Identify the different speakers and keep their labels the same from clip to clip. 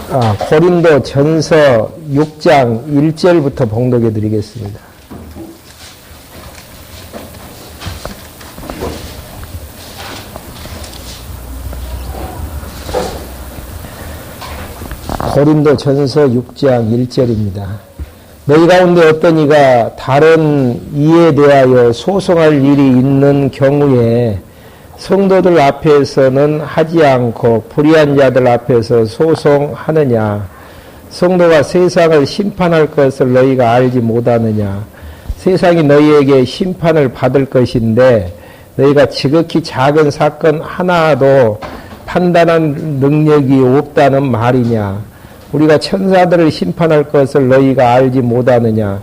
Speaker 1: 고린도 전서 6장 1절부터 봉독해 드리겠습니다. 고린도 전서 6장 1절입니다. 너희 가운데 어떤 이가 다른 이에 대하여 소송할 일이 있는 경우에 성도들 앞에서는 하지 않고 불의한 자들 앞에서 소송하느냐? 성도가 세상을 심판할 것을 너희가 알지 못하느냐? 세상이 너희에게 심판을 받을 것인데 너희가 지극히 작은 사건 하나도 판단한 능력이 없다는 말이냐? 우리가 천사들을 심판할 것을 너희가 알지 못하느냐?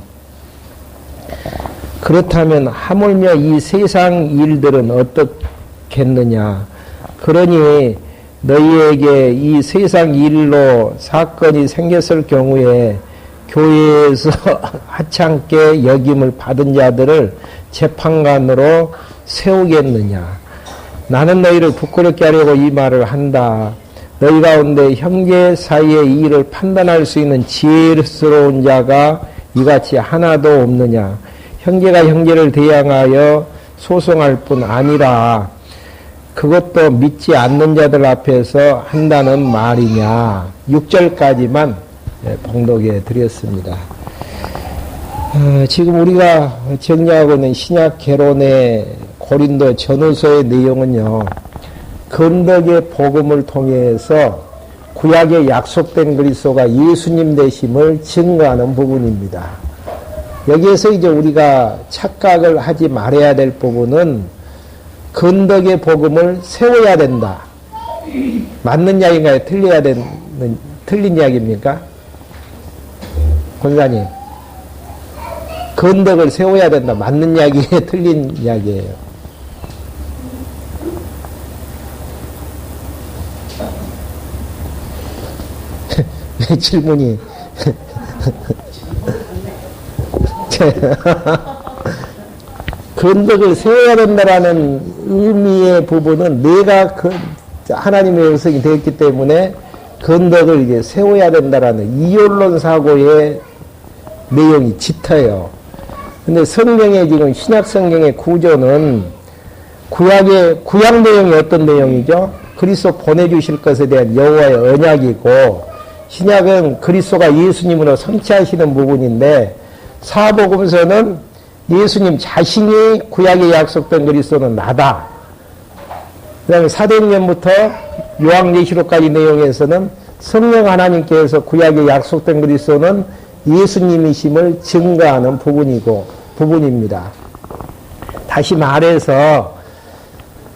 Speaker 1: 그렇다면 하물며 이 세상 일들은 어떻겠느냐? 그러니 너희에게 이 세상 일로 사건이 생겼을 경우에 교회에서 하찮게 여김을 받은 자들을 재판관으로 세우겠느냐? 나는 너희를 부끄럽게 하려고 이 말을 한다. 너희 가운데 형제 사이의 일을 판단할 수 있는 지혜스러운 자가 이같이 하나도 없느냐? 형제가 형제를 대항하여 소송할 뿐 아니라 그것도 믿지 않는 자들 앞에서 한다는 말이냐? 6절까지만 봉독해 드렸습니다. 지금 우리가 정리하고 있는 신약 개론의 고린도 전후서의 내용은요, 건덕의 복음을 통해서 구약에 약속된 그리스도가 예수님 되심을 증거하는 부분입니다. 여기에서 이제 우리가 착각을 하지 말아야 될 부분은 건덕의 복음을 세워야 된다. 맞는 이야기인가요? 틀린 이야기입니까? 권사님. 건덕을 세워야 된다. 맞는 이야기에 틀린 이야기예요. 질문이 건덕을 세워야 된다라는 의미의 부분은 내가 하나님의 백성이 되었기 때문에 건덕을 이제 세워야 된다라는 이율론 사고의 내용이 짙어요. 근데 성경의 지금 신약 성경의 구조는 구약 내용이 어떤 내용이죠? 그리스도 보내주실 것에 대한 여호와의 언약이고, 신약은 그리스도가 예수님으로 성취하시는 부분인데, 사복음서는 예수님 자신이 구약에 약속된 그리스도는 나다. 그 다음에 사도행전부터 요한계시록까지 내용에서는 성령 하나님께서 구약에 약속된 그리스도는 예수님이심을 증거하는 부분입니다. 다시 말해서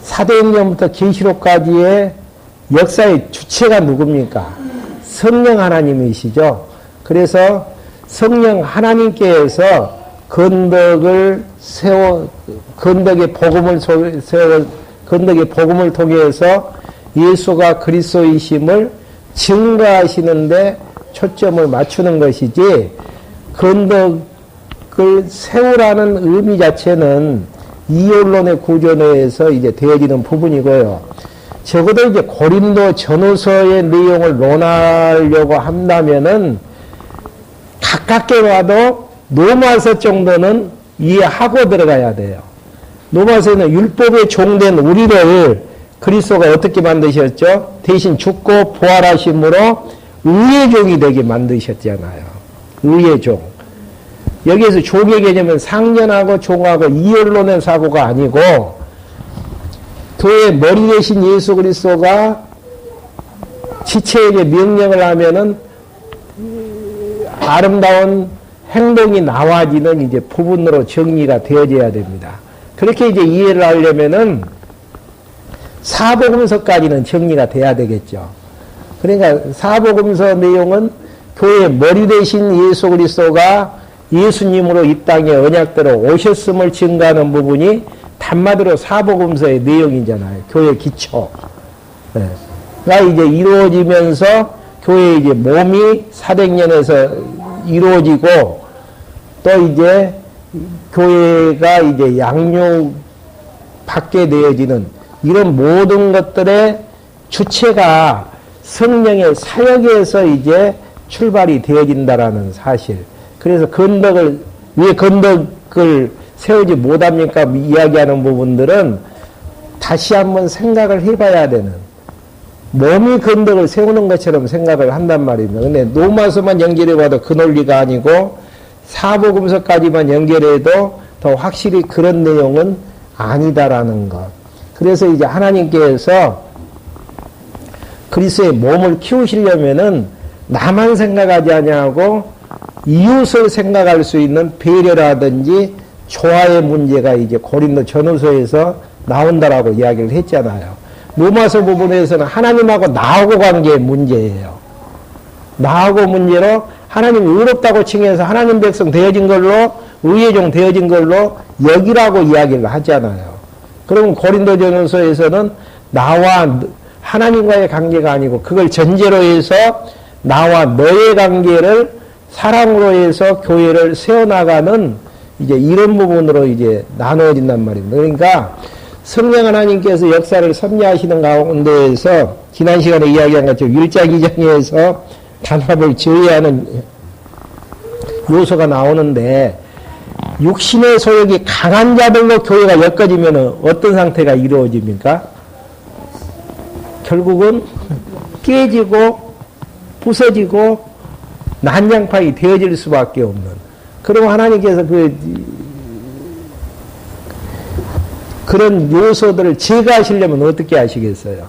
Speaker 1: 사도행전부터 계시록까지의 역사의 주체가 누굽니까? 성령 하나님이시죠. 그래서 성령 하나님께서 건덕의 복음을 통해서 예수가 그리스도이심을 증거하시는데 초점을 맞추는 것이지, 건덕을 세우라는 의미 자체는 이율론의 구조 내에서 이제 되어지는 부분이고요. 적어도 이제 고린도 전후서의 내용을 논하려고 한다면은 가깝게 와도 로마서 정도는 이해하고 들어가야 돼요. 로마서에는 율법에 종된 우리를 그리스도가 어떻게 만드셨죠? 대신 죽고 부활하심으로 의의 종이 되게 만드셨잖아요. 의의 종. 여기에서 종의 개념은 상전하고 종하고 이율론의 사고가 아니고, 교회의 머리 대신 예수 그리스도가 지체에게 명령을 하면은 아름다운 행동이 나와지는 이제 부분으로 정리가 되어져야 됩니다. 그렇게 이제 이해를 하려면은 사복음서까지는 정리가 돼야 되겠죠. 그러니까 사복음서 내용은 교회의 머리 대신 예수 그리스도가 예수님으로 이 땅에 언약대로 오셨음을 증거하는 부분이 한마디로 사복음서의 내용이잖아요. 교회 기초. 네. 가 이제 이루어지면서 교회의 이제 몸이 사백년에서 이루어지고, 또 이제 교회가 이제 양육 받게 되어지는 이런 모든 것들의 주체가 성령의 사역에서 이제 출발이 되어진다라는 사실. 그래서 왜 건덕을 세우지 못합니까? 이야기하는 부분들은 다시 한번 생각을 해봐야 되는, 몸이 건덕을 세우는 것처럼 생각을 한단 말입니다. 근데 노마서만 연결해봐도 그 논리가 아니고 사복음서까지만 연결해도 더 확실히 그런 내용은 아니다라는 것. 그래서 이제 하나님께서 그리스도의 몸을 키우시려면은 나만 생각하지 아니하고 이웃을 생각할 수 있는 배려라든지 조화의 문제가 이제 고린도 전후서에서 나온다라고 이야기를 했잖아요. 로마서 부분에서는 하나님하고 나하고 관계의 문제예요. 나하고 문제로 하나님이 의롭다고 칭해서 하나님 백성 되어진 걸로, 의의 종 되어진 걸로 여기라고 이야기를 하잖아요. 그러면 고린도 전후서에서는 나와 하나님과의 관계가 아니고 그걸 전제로 해서 나와 너의 관계를 사랑으로 해서 교회를 세워나가는 이제 이런 부분으로 이제 나누어진단 말입니다. 그러니까 성령 하나님께서 역사를 섭리하시는 가운데에서 지난 시간에 이야기한 것처럼 1장 2장에서 단합을 저해하는 요소가 나오는데, 육신의 소욕이 강한 자들로 교회가 엮어지면 어떤 상태가 이루어집니까? 결국은 깨지고 부서지고 난장판이 되어질 수밖에 없는. 그럼 하나님께서 그런 요소들을 제거하시려면 어떻게 하시겠어요?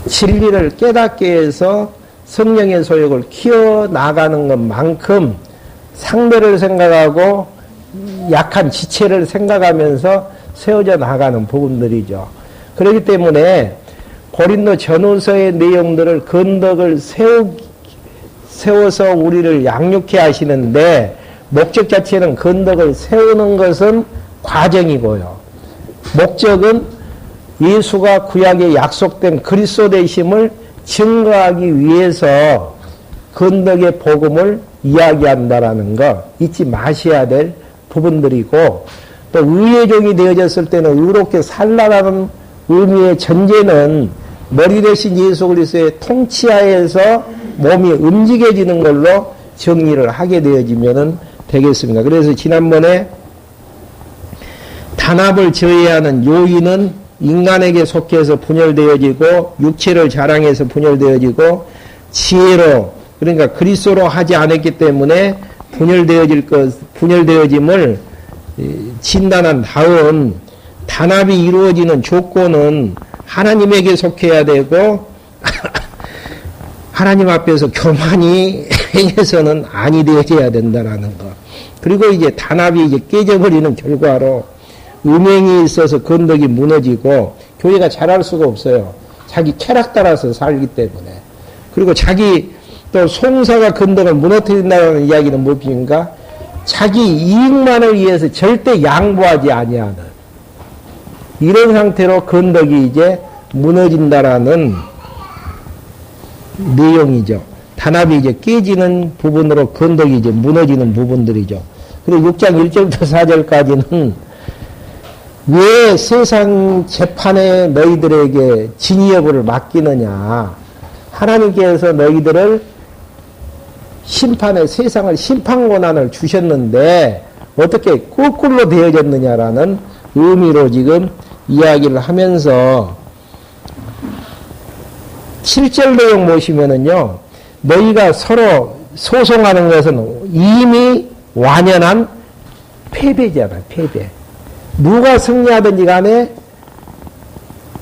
Speaker 1: 진리를 깨닫게 해서 성령의 소욕을 키워나가는 것만큼 상대를 생각하고 약한 지체를 생각하면서 세워져 나가는 부분들이죠. 그렇기 때문에 고린도 전후서의 내용들을 건덕을 세워서 우리를 양육해 하시는데, 목적 자체는 건덕을 세우는 것은 과정이고요. 목적은 예수가 구약에 약속된 그리스도 되심을 증거하기 위해서 건덕의 복음을 이야기한다라는 거 잊지 마셔야 될 부분들이고, 또 의의 종이 되어졌을 때는 의롭게 살라라는 의미의 전제는 머리 대신 예수 그리스도의 통치하에서 몸이 움직여지는 걸로 정리를 하게 되어지면 되겠습니다. 그래서 지난번에 단합을 저해하는 요인은 인간에게 속해서 분열되어지고 육체를 자랑해서 분열되어지고 지혜로, 그러니까 그리스도로 하지 않았기 때문에 분열되어짐을 진단한 다음 단합이 이루어지는 조건은 하나님에게 속해야 되고 하나님 앞에서 교만이 행해서는 아니 되어져야 된다는 것. 그리고 이제 단합이 이제 깨져버리는 결과로 음행이 있어서 건덕이 무너지고 교회가 잘할 수가 없어요. 자기 쾌락 따라서 살기 때문에. 그리고 자기 또 송사가 건덕을 무너뜨린다는 이야기는 무엇인가? 자기 이익만을 위해서 절대 양보하지 아니하는 이런 상태로 건덕이 이제 무너진다라는 내용이죠. 단합이 이제 깨지는 부분으로 건덕이 이제 무너지는 부분들이죠. 그리고 6장 1절부터 4절까지는 왜 세상 재판에 너희들에게 진위 여부를 맡기느냐. 하나님께서 너희들을 심판에 세상을 심판 권한을 주셨는데 어떻게 거꾸로 되어졌느냐라는 의미로 지금 이야기를 하면서 7절 내용 보시면은요, 너희가 서로 소송하는 것은 이미 완연한 패배잖아요, 패배. 누가 승리하든지 간에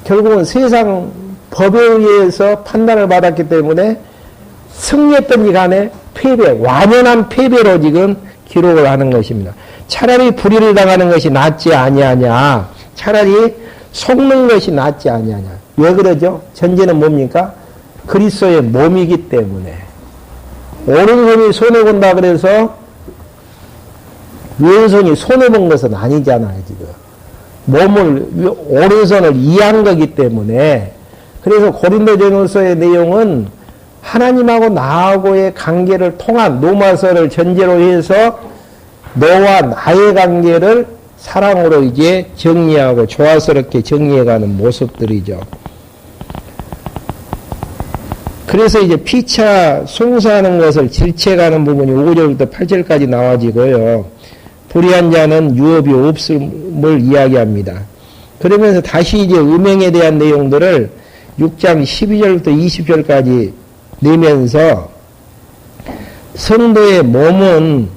Speaker 1: 결국은 세상 법에 의해서 판단을 받았기 때문에 승리했든지 간에 패배, 완연한 패배로 지금 기록을 하는 것입니다. 차라리 불의를 당하는 것이 낫지 아니하냐. 차라리 속는 것이 낫지 아니하냐. 왜 그러죠? 전제는 뭡니까? 그리스도의 몸이기 때문에. 오른손이 손해본다 그래서 왼손이 손해본 것은 아니잖아요, 지금. 몸을, 오른손을 이해한 거기 때문에. 그래서 고린도전후서의 내용은 하나님하고 나하고의 관계를 통한 로마서를 전제로 해서 너와 나의 관계를 사랑으로 이제 정리하고 조화스럽게 정리해가는 모습들이죠. 그래서 이제 피차 송사하는 것을 질책하는 부분이 5절부터 8절까지 나와지고요. 불의한 자는 유업이 없음을 이야기합니다. 그러면서 다시 이제 음행에 대한 내용들을 6장 12절부터 20절까지 내면서 성도의 몸은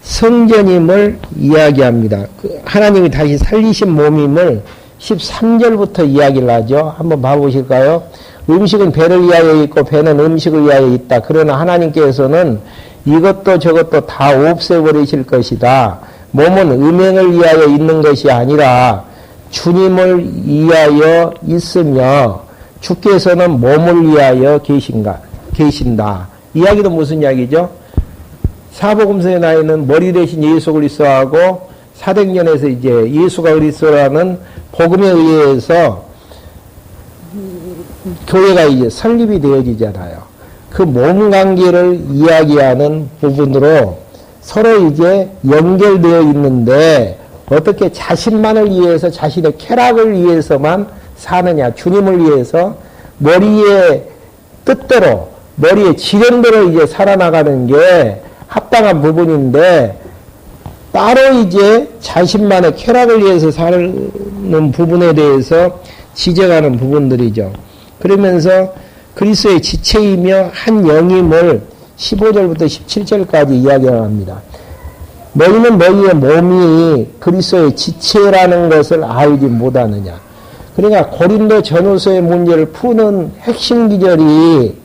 Speaker 1: 성전임을 이야기합니다. 하나님이 다시 살리신 몸임을 13절부터 이야기를 하죠. 한번 봐보실까요? 음식은 배를 위하여 있고 배는 음식을 위하여 있다. 그러나 하나님께서는 이것도 저것도 다 없애버리실 것이다. 몸은 음행을 위하여 있는 것이 아니라 주님을 위하여 있으며 주께서는 몸을 위하여 계신다. 이야기도 무슨 이야기죠? 사복음서에 나 있는 머리 대신 예수 그리스도하고 사도행전에서 이제 예수가 그리스도라는 복음에 의해서 교회가 이제 설립이 되어지잖아요. 그 몸 관계를 이야기하는 부분으로 서로 이제 연결되어 있는데 어떻게 자신만을 위해서 자신의 쾌락을 위해서만 사느냐. 주님을 위해서 머리의 뜻대로 머리의 지령대로 이제 살아나가는 게 합당한 부분인데 따로 이제 자신만의 쾌락을 위해서 사는 부분에 대해서 지적하는 부분들이죠. 그러면서 그리스도의 지체이며 한 영임을 15절부터 17절까지 이야기합니다. 너희는 너희의 몸이 그리스도의 지체라는 것을 알지 못하느냐. 그러니까 고린도 전후서의 문제를 푸는 핵심 기절이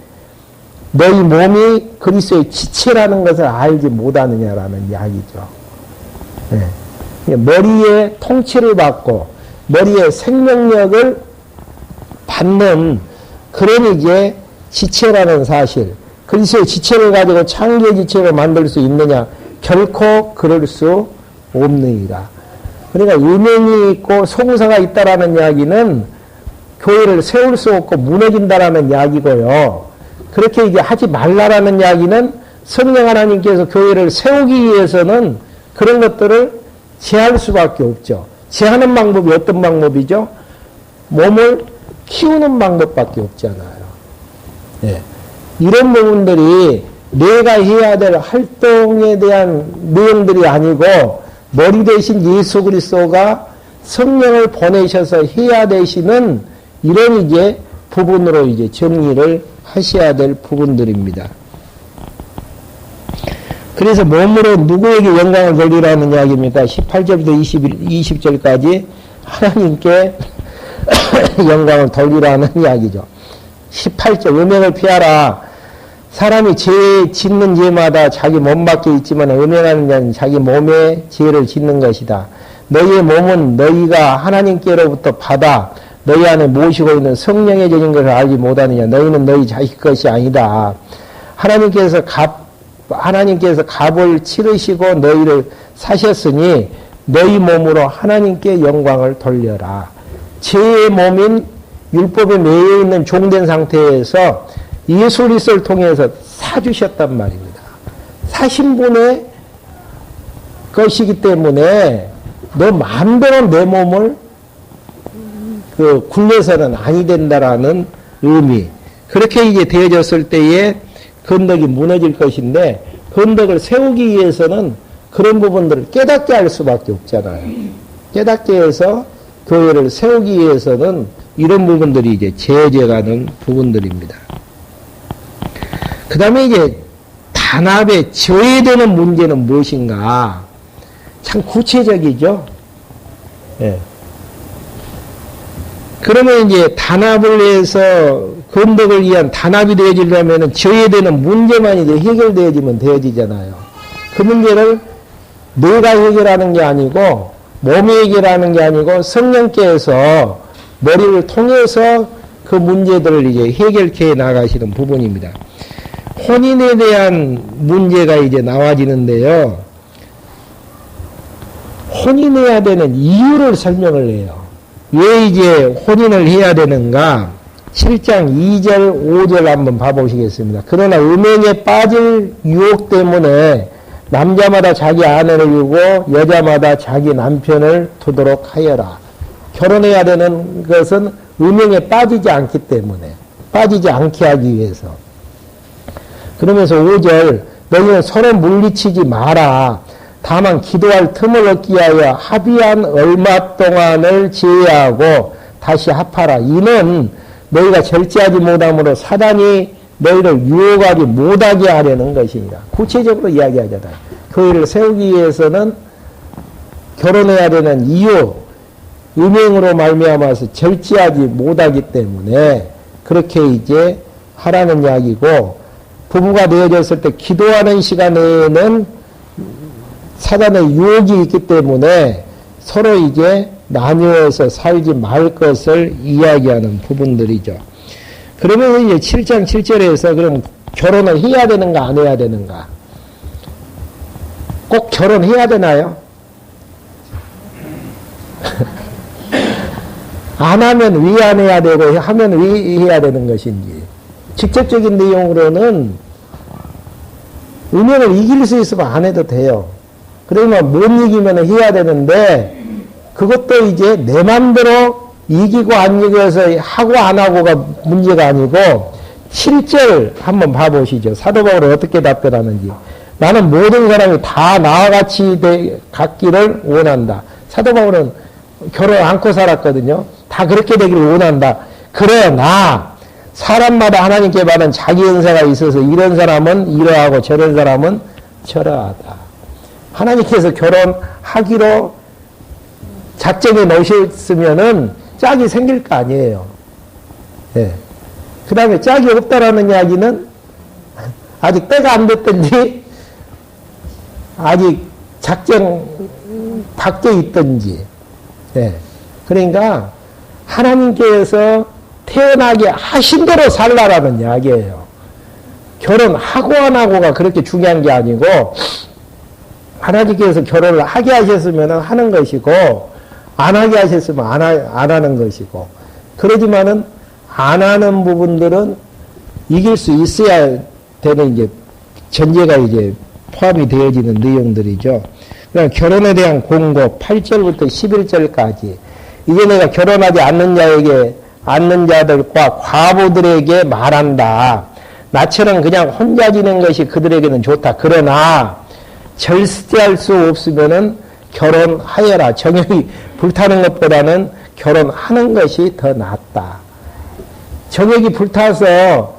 Speaker 1: 너희 몸이 그리스도의 지체라는 것을 알지 못하느냐라는 이야기죠. 네. 머리의 통치를 받고 머리의 생명력을 받는 그런 이제 지체라는 사실. 그리스도의 지체를 가지고 창조의 지체를 만들 수 있느냐? 결코 그럴 수 없느니라. 그러니까 음행이 있고 송사가 있다라는 이야기는 교회를 세울 수 없고 무너진다라는 이야기고요. 그렇게 이제 하지 말라라는 이야기는 성령 하나님께서 교회를 세우기 위해서는 그런 것들을 제할 수밖에 없죠. 제하는 방법이 어떤 방법이죠? 몸을 키우는 방법밖에 없잖아요. 네. 이런 부분들이 내가 해야 될 활동에 대한 내용들이 아니고 머리 대신 예수 그리스도가 성령을 보내셔서 해야 되시는 이런 이제 부분으로 이제 정리를 하셔야 될 부분들입니다. 그래서 몸으로 누구에게 영광을 돌리라는 이야기입니까? 18절부터 20절까지 하나님께 영광을 돌리라는 이야기죠. 18절 음행을 피하라. 사람이 죄 짓는 죄마다 자기 몸밖에 있지만 음행하는 자는 자기 몸에 죄를 짓는 것이다. 너희의 몸은 너희가 하나님께로부터 받아 너희 안에 모시고 있는 성령의 죄인 것을 알지 못하느냐. 너희는 너희 자식 것이 아니다. 하나님께서 값을 치르시고 너희를 사셨으니 너희 몸으로 하나님께 영광을 돌려라. 죄의 몸인 율법에 매여 있는 종된 상태에서 예수 그리스도를 통해서 사주셨단 말입니다. 사신 분의 것이기 때문에 너 마음대로 내 몸을 굴려서는 아니 된다라는 의미. 그렇게 이제 되어졌을 때에 건덕이 무너질 것인데 건덕을 세우기 위해서는 그런 부분들을 깨닫게 할 수밖에 없잖아요. 깨닫게 해서 교회를 세우기 위해서는 이런 부분들이 이제 제어져가는 부분들입니다. 그 다음에 이제 단합에 저해되는 문제는 무엇인가? 참 구체적이죠. 예. 그러면 이제 단합을 해서 건덕을 위한 단합이 되어지려면 저해되는 문제만 이제 해결되어지면 되어지잖아요. 그 문제를 내가 해결하는 게 아니고 몸이 해결하는 게 아니고 성령께서 머리를 통해서 그 문제들을 이제 해결해 나가시는 부분입니다. 혼인에 대한 문제가 이제 나와지는데요. 혼인해야 되는 이유를 설명을 해요. 왜 이제 혼인을 해야 되는가? 7장 2절, 5절 한번 봐보시겠습니다. 그러나 음행에 빠질 유혹 때문에 남자마다 자기 아내를 두고 여자마다 자기 남편을 두도록 하여라. 결혼해야 되는 것은 음행에 빠지지 않기 때문에, 빠지지 않게 하기 위해서. 그러면서 5절 너희는 서로 물리치지 마라. 다만 기도할 틈을 얻기 위하여 합의한 얼마 동안을 제외하고 다시 합하라. 이는 너희가 절제하지 못함으로 사단이 너희를 유혹하지 못하게 하려는 것이니라. 구체적으로 이야기하잖아요. 교회를 세우기 위해서는 결혼해야 되는 이유, 음행으로 말미암아서 절제하지 못하기 때문에 그렇게 이제 하라는 이야기고, 부부가 되어졌을 때 기도하는 시간에는 사단의 유혹이 있기 때문에 서로 이제 나누어서 살지 말 것을 이야기하는 부분들이죠. 그러면 이제 7장 7절에서 그럼 결혼을 해야 되는가 안 해야 되는가? 꼭 결혼해야 되나요? 안 하면 왜 안 해야 되고 하면 왜 해야 되는 것인지. 직접적인 내용으로는 음행을 이길 수 있으면 안 해도 돼요. 그러면 못 이기면 해야 되는데, 그것도 이제 내 맘대로 이기고 안 이겨서 하고 안 하고가 문제가 아니고, 7절 한번 봐보시죠. 사도 바울은 어떻게 답변하는지. 나는 모든 사람이 다 나와 같이 갖기를 원한다. 사도 바울은 결혼 않고 살았거든요. 다 그렇게 되기를 원한다. 그러나 사람마다 하나님께 받은 자기 은사가 있어서 이런 사람은 이러하고 저런 사람은 저러하다. 하나님께서 결혼하기로 작정해 놓으셨으면은 짝이 생길 거 아니에요. 네. 그 다음에 짝이 없다라는 이야기는 아직 때가 안 됐든지 아직 작정 밖에 있든지. 네. 그러니까 하나님께서 태어나게 하신 대로 살라라는 이야기예요. 결혼하고 안 하고가 그렇게 중요한 게 아니고, 하나님께서 결혼을 하게 하셨으면 하는 것이고, 안 하게 하셨으면 안 하는 것이고, 그러지만은 안 하는 부분들은 이길 수 있어야 되는 이제 전제가 이제 포함이 되어지는 내용들이죠. 그러니까 결혼에 대한 공고 8절부터 11절까지, 이제 내가 결혼하지 않는 자들과 과부들에게 말한다. 나처럼 그냥 혼자 지낸 것이 그들에게는 좋다. 그러나 절제할 수 없으면은 결혼하여라. 정욕이 불타는 것보다는 결혼하는 것이 더 낫다. 정욕이 불타서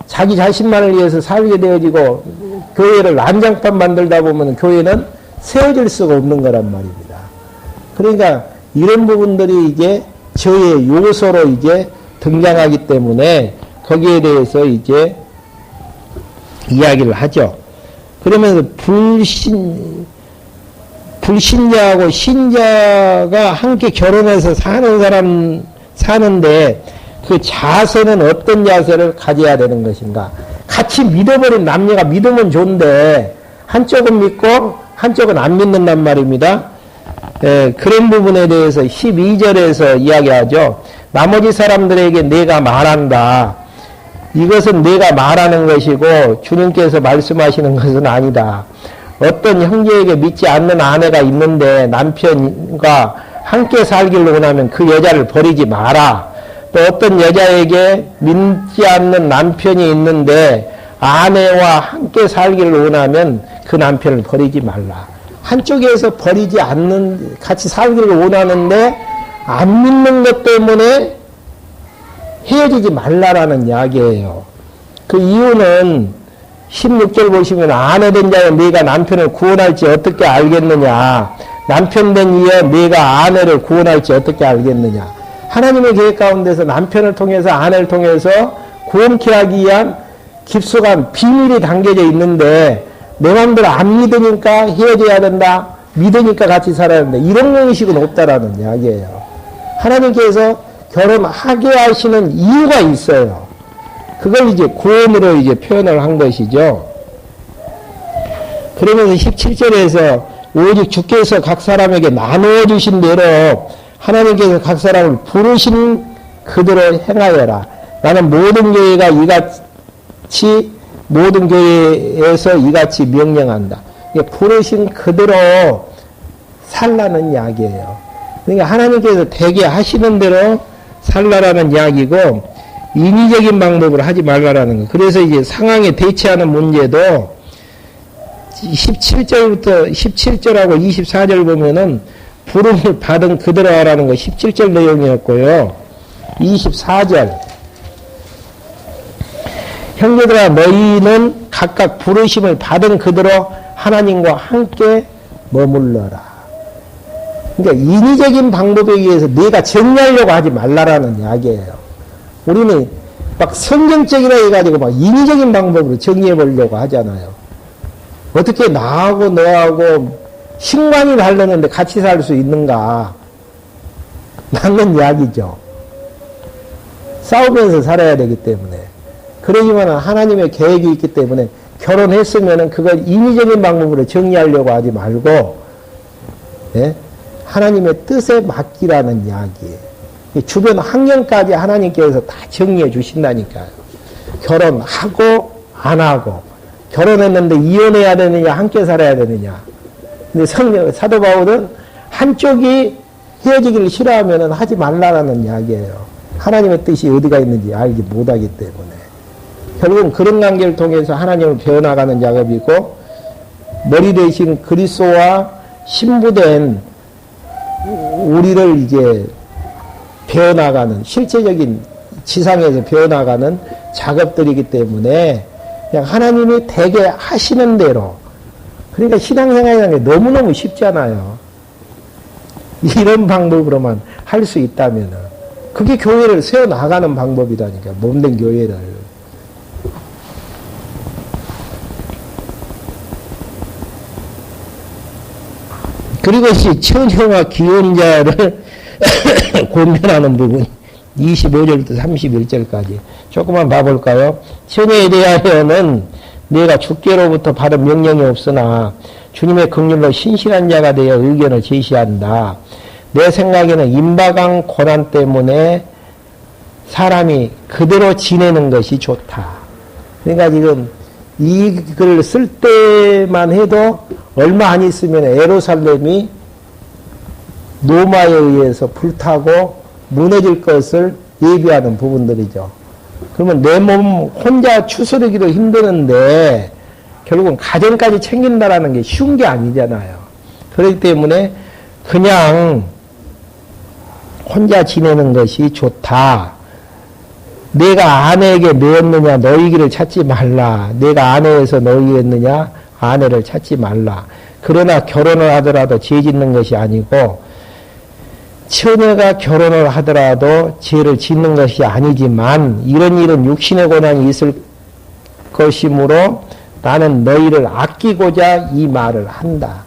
Speaker 1: 자기 자신만을 위해서 살게 되어지고 교회를 난장판 만들다 보면 교회는 세워질 수가 없는 거란 말입니다. 그러니까 이런 부분들이 이제 저의 요소로 이제 등장하기 때문에 거기에 대해서 이제 이야기를 하죠. 그러면서 불신자하고 신자가 함께 결혼해서 사는데 그 자세는 어떤 자세를 가져야 되는 것인가? 같이 믿어버린 남녀가 믿으면 좋은데 한쪽은 믿고 한쪽은 안 믿는단 말입니다. 그런 부분에 대해서 12절에서 이야기하죠. 나머지 사람들에게 내가 말한다. 이것은 내가 말하는 것이고 주님께서 말씀하시는 것은 아니다. 어떤 형제에게 믿지 않는 아내가 있는데 남편과 함께 살기를 원하면 그 여자를 버리지 마라. 또 어떤 여자에게 믿지 않는 남편이 있는데 아내와 함께 살기를 원하면 그 남편을 버리지 말라. 한쪽에서 버리지 않는, 같이 살기를 원하는데 안 믿는 것 때문에 헤어지지 말라라는 이야기예요. 그 이유는 16절 보시면 아내 된 자여 네가 남편을 구원할지 어떻게 알겠느냐. 남편 된 이여 네가 아내를 구원할지 어떻게 알겠느냐. 하나님의 계획 가운데서 남편을 통해서 아내를 통해서 구원케 하기 위한 깊숙한 비밀이 담겨져 있는데 내 마음대로 안 믿으니까 헤어져야 된다. 믿으니까 같이 살아야 된다. 이런 형식은 없다라는 이야기예요. 하나님께서 결혼하게 하시는 이유가 있어요. 그걸 이제 구원으로 이제 표현을 한 것이죠. 그러면서 17절에서 오직 주께서 각 사람에게 나누어 주신 대로 하나님께서 각 사람을 부르신 그대로 행하여라. 나는 모든 교회가 이같이 모든 교회에서 이같이 명령한다. 부르신 그대로 살라는 이야기예요. 그러니까 하나님께서 되게 하시는 대로 살라라는 이야기고, 인위적인 방법으로 하지 말라라는 거. 그래서 이제 상황에 대처하는 문제도 17절하고 24절 보면은 부름을 받은 그대로 하라는 거 17절 내용이었고요. 24절. 형제들아 너희는 각각 부르심을 받은 그대로 하나님과 함께 머물러라. 그러니까 인위적인 방법에 의해서 내가 정리하려고 하지 말라라는 이야기예요. 우리는 막 성경적이라 해가지고 막 인위적인 방법으로 정리해 보려고 하잖아요. 어떻게 나하고 너하고 신관이 다르는데 같이 살 수 있는가? 맞는 이야기죠. 싸우면서 살아야 되기 때문에. 그러지만 하나님의 계획이 있기 때문에 결혼했으면 그걸 인위적인 방법으로 정리하려고 하지 말고, 예? 하나님의 뜻에 맡기라는 이야기예요. 주변 환경까지 하나님께서 다 정리해 주신다니까요. 결혼하고 안 하고, 결혼했는데 이혼해야 되느냐 함께 살아야 되느냐. 근데 사도 바울은 한쪽이 헤어지기를 싫어하면 하지 말라라는 이야기예요. 하나님의 뜻이 어디가 있는지 알지 못하기 때문에. 결국은 그런 관계를 통해서 하나님을 배워나가는 작업이고, 머리 대신 그리스도와 신부된 우리를 이제 배워나가는, 실제적인 지상에서 배워나가는 작업들이기 때문에 그냥 하나님이 되게 하시는 대로. 그러니까 신앙생활이라는 게 너무너무 쉽잖아요. 이런 방법으로만 할 수 있다면 그게 교회를 세워나가는 방법이라니까. 몸된 교회를. 그리고 처녀와 기혼자를 권면하는 부분 25절부터 31절까지 조금만 봐볼까요? 처녀에 대하여는 내가 주께로부터 받은 명령이 없으나 주님의 긍휼로 신실한 자가 되어 의견을 제시한다. 내 생각에는 임박한 고난 때문에 사람이 그대로 지내는 것이 좋다. 그러니까 지금 이 글을 쓸 때만 해도 얼마 안 있으면 예루살렘이 로마에 의해서 불타고 무너질 것을 예비하는 부분들이죠. 그러면 내 몸 혼자 추스르기도 힘드는데 결국은 가정까지 챙긴다라는 게 쉬운 게 아니잖아요. 그렇기 때문에 그냥 혼자 지내는 것이 좋다. 내가 아내에게 뭐였느냐 너희 길을 찾지 말라. 내가 아내에서 너희였느냐 아내를 찾지 말라. 그러나 결혼을 하더라도 죄 짓는 것이 아니고 처녀가 결혼을 하더라도 죄를 짓는 것이 아니지만 이런 일은 육신의 고난이 있을 것이므로 나는 너희를 아끼고자 이 말을 한다.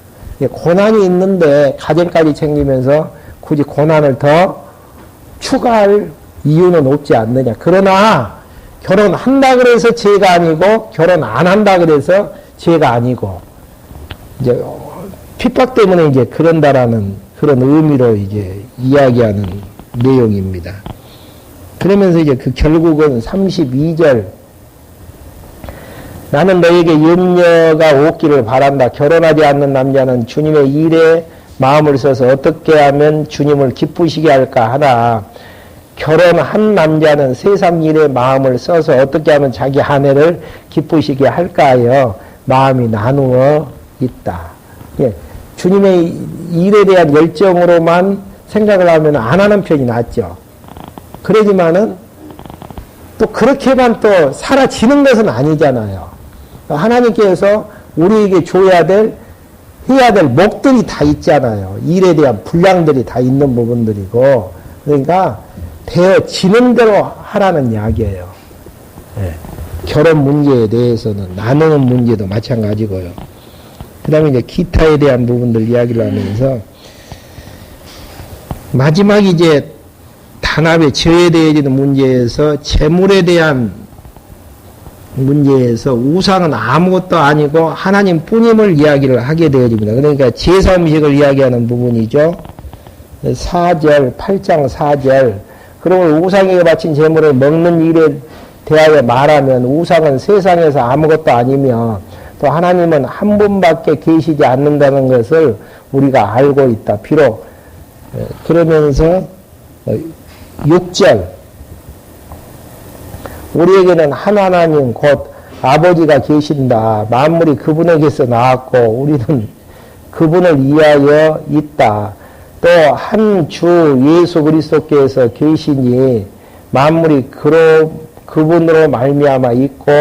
Speaker 1: 고난이 있는데 가정까지 챙기면서 굳이 고난을 더 추가할 이유는 없지 않느냐. 그러나 결혼한다 그래서 죄가 아니고 결혼 안 한다 그래서 죄가 아니고 이제 핍박 때문에 이제 그런다라는 그런 의미로 이제 이야기하는 내용입니다. 그러면서 이제 그 결국은 32절 나는 너에게 염려가 없기를 바란다. 결혼하지 않는 남자는 주님의 일에 마음을 써서 어떻게 하면 주님을 기쁘시게 할까 하나 결혼한 남자는 세상 일에 마음을 써서 어떻게 하면 자기 아내를 기쁘시게 할까 하여 마음이 나누어 있다. 예, 주님의 일에 대한 열정으로만 생각을 하면 안 하는 편이 낫죠. 그러지만은 또 그렇게만 또 사라지는 것은 아니잖아요. 하나님께서 우리에게 줘야 될, 해야 될 목들이 다 있잖아요. 일에 대한 분량들이 다 있는 부분들이고, 그러니까 되어지는 대로 하라는 이야기예요. 예. 결혼 문제에 대해서는 나누는 문제도 마찬가지고요. 그 다음에 이제 기타에 대한 부분들 이야기를 하면서 마지막 이제 단합의 저해되어지는 문제에서 재물에 대한 문제에서 우상은 아무것도 아니고 하나님 뿐임을 이야기를 하게 되어집니다. 그러니까 제사 음식을 이야기하는 부분이죠. 4절, 8장 4절. 그러면 우상에게 바친 재물을 먹는 일에 대하여 말하면 우상은 세상에서 아무것도 아니며 또 하나님은 한 분밖에 계시지 않는다는 것을 우리가 알고 있다. 비록 그러면서 6절 우리에게는 한 하나님 곧 아버지가 계신다. 만물이 그분에게서 나왔고 우리는 그분을 위하여 있다. 또 한 주 예수 그리스도께서 계시니 만물이 그분으로 말미암아 있고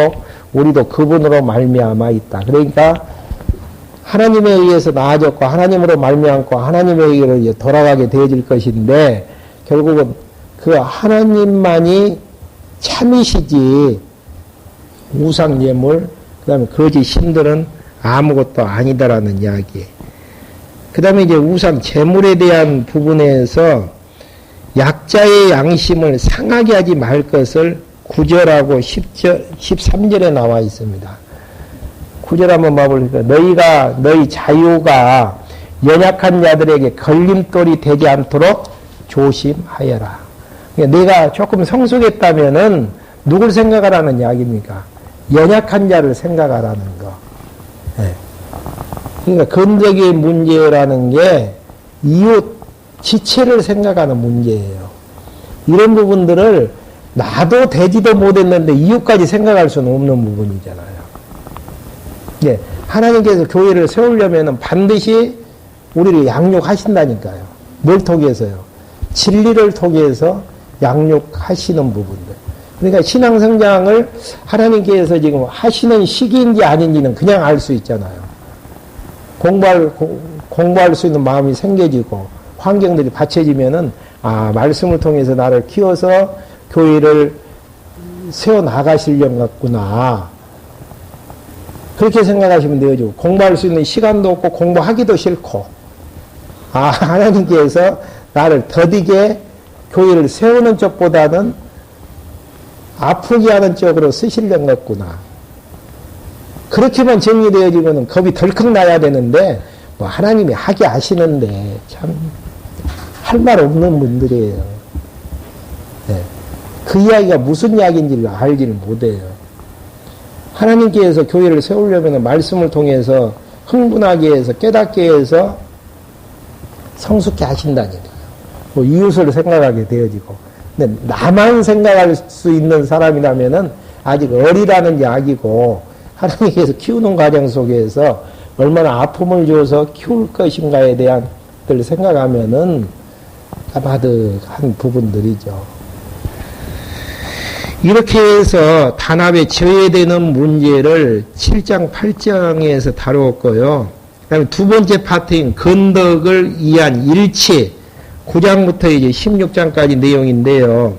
Speaker 1: 우리도 그분으로 말미암아 있다. 그러니까 하나님에 의해서 나아졌고 하나님으로 말미암고 하나님에게로 이제 돌아가게 되어질 것인데 결국은 그 하나님만이 참이시지 우상 예물 그다음에 거짓 신들은 아무것도 아니다라는 이야기. 그다음에 이제 우상 제물에 대한 부분에서 약자의 양심을 상하게 하지 말 것을 9절하고 10절, 13절에 나와 있습니다. 9절 한번 봐보니까 너희 자유가 연약한 자들에게 걸림돌이 되지 않도록 조심하여라. 그러니까 내가 조금 성숙했다면은 누굴 생각하라는 이야기입니까? 연약한 자를 생각하라는 거. 네. 그러니까 근덕의 문제라는 게 이웃 지체를 생각하는 문제예요. 이런 부분들을 나도 되지도 못했는데 이웃까지 생각할 수는 없는 부분이잖아요. 예, 하나님께서 교회를 세우려면 반드시 우리를 양육하신다니까요. 뭘 통해서요? 진리를 통해서 양육하시는 부분들. 그러니까 신앙성장을 하나님께서 지금 하시는 시기인지 아닌지는 그냥 알 수 있잖아요. 공부할 수 있는 마음이 생겨지고 환경들이 받쳐지면은 말씀을 통해서 나를 키워서 교회를 세워나가시려는 것 같구나. 그렇게 생각하시면 되죠. 공부할 수 있는 시간도 없고 공부하기도 싫고 하나님께서 나를 더디게 교회를 세우는 쪽보다는 아프게 하는 쪽으로 쓰시려는 것 같구나. 그렇게만 정리되어지면 겁이 덜컥 나야 되는데 뭐 하나님이 하게 하시는데 참 할 말 없는 분들이에요. 네. 그 이야기가 무슨 이야기인지를 알지를 못해요. 하나님께서 교회를 세우려면 말씀을 통해서 흥분하게 해서 깨닫게 해서 성숙케 하신다니까요. 뭐 이웃을 생각하게 되어지고. 근데 나만 생각할 수 있는 사람이라면은 아직 어리다는 이야기고 하나님께서 키우는 과정 속에서 얼마나 아픔을 줘서 키울 것인가에 대한 들 생각하면은 까마득한 부분들이죠. 이렇게 해서 단합에 저해되는 문제를 7장, 8장에서 다루었고요. 그 다음에 두 번째 파트인 건덕을 위한 일치, 9장부터 이제 16장까지 내용인데요.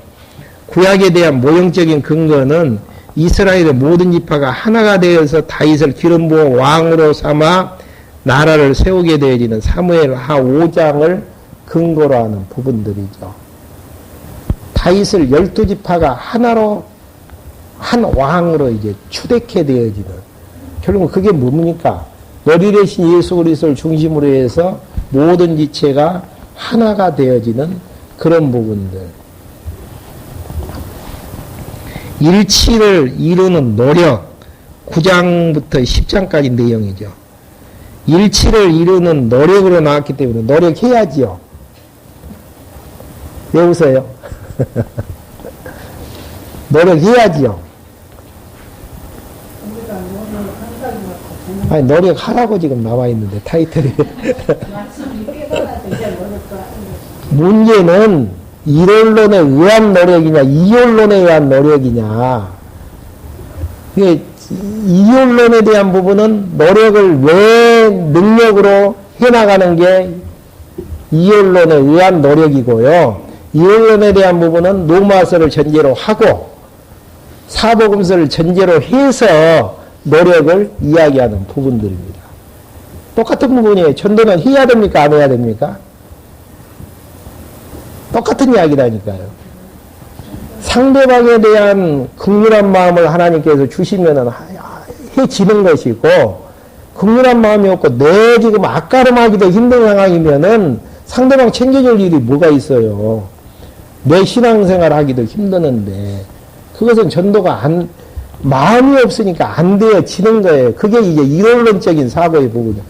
Speaker 1: 구약에 대한 모형적인 근거는 이스라엘의 모든 지파가 하나가 되어서 다윗을 기름 부어 왕으로 삼아 나라를 세우게 되어지는 사무엘하 5장을 근거로 하는 부분들이죠. 다윗을 12지파가 하나로 한 왕으로 이제 추대케 되어지는 결국 그게 뭡니까? 너리 되신 예수 그리스도를 중심으로 해서 모든 지체가 하나가 되어지는 그런 부분들. 일치를 이루는 노력 9장부터 10장까지 내용이죠. 일치를 이루는 노력으로 나왔기 때문에 노력해야지요. 왜 웃어요? 노력해야지요. 아니 노력하라고 지금 나와 있는데 타이틀이 문제는 일원론에 의한 노력이냐 이원론에 의한 노력이냐. 이게 이원론에 대한 부분은 노력을 왜 능력으로 해나가는 게 이원론에 의한 노력이고요. 이원론에 대한 부분은 로마서를 전제로 하고 사복음서를 전제로 해서 노력을 이야기하는 부분들입니다. 똑같은 부분이에요. 전도는 해야 됩니까? 안 해야 됩니까? 똑같은 이야기라니까요. 상대방에 대한 긍휼한 마음을 하나님께서 주시면 해지는 것이고 긍휼한 마음이 없고 내 지금 앞가름하기도 힘든 상황이면은 상대방 챙겨줄 일이 뭐가 있어요. 내 신앙생활 하기도 힘드는데 그것은 전도가 마음이 없으니까 안 되어지는 거예요. 그게 이제 이론론적인 사고의 부분이에요.